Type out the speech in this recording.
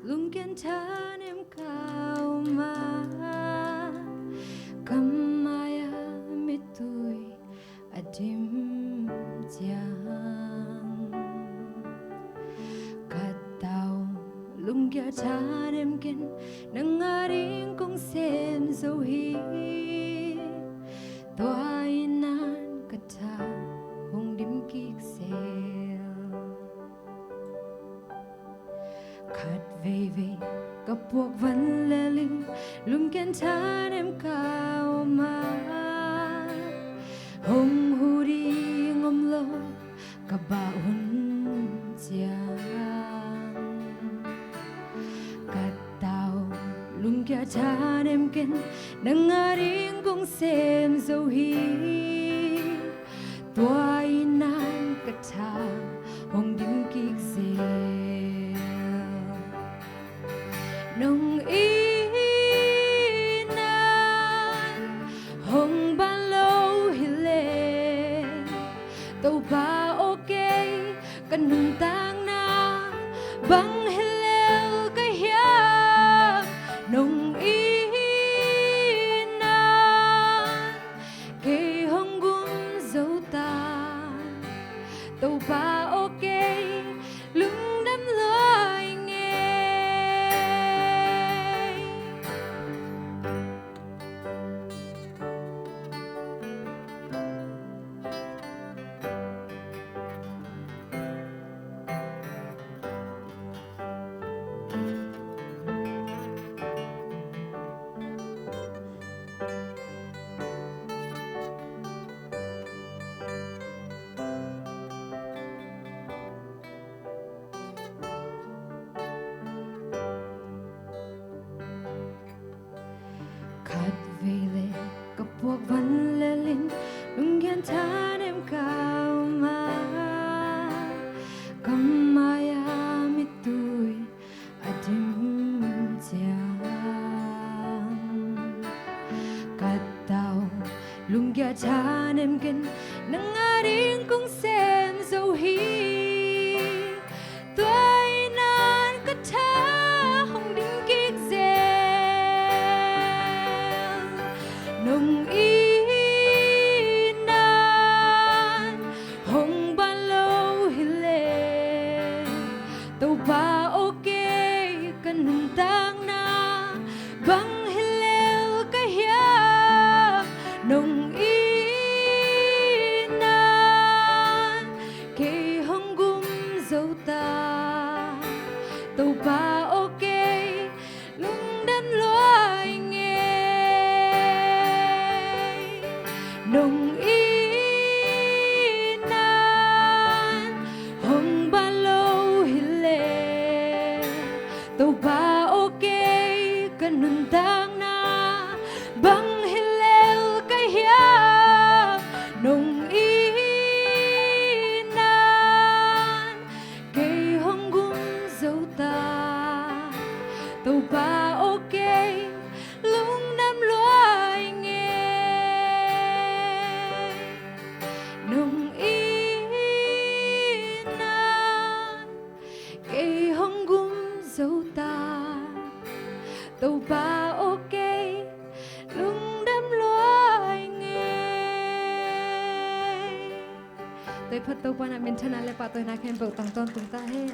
lung kian chan em cao mà kamaya mitui adim jang katau lung kia chan em kin nangaring kong sem zo hi toai nan kata hong dim kik sel khát về về gặp buộc vẫn lê linh lung kiên chan em cao mà hong hu đi ngom lo cả ba hun giang cả tàu lung kia chan em kiên nang aring kong xem dấu hi toai nan cả ta hong dim kik sel Nong Itna hong ban lâu hi lên tàu ba ok cần nung tang na băng hi leo cái hiệp Nong Itna cây hong gum dấu ta tàu ba ok lưng đâm loài khát về lệ gặp buộc vẫn lê linh lung kian chan em cao mà kamaya mitui adim jang katau lung kian chan em kin nang aring kong xem dấu hi toai nan ka tha hong dim kik Nong Itna hong ban lâu hi lên tàu ba ok cần nung tang na băng hi leo cái hiệp Nong Itna cây hong gum dấu ta tàu ba ok lung đâm loài Nong Itna hong ban lâu hi lên tàu ba ok cần nung tang na băng hi leo cái hiệp Nong Itna cây hong gum dấu ta tàu ba ok lung nam loài Nong Itna cây hong gum dấu ta tàu ba ok lung đâm loài nghề tôi phát tàu pa na min chana le pa tôi na khen bầu tang ton tung ta he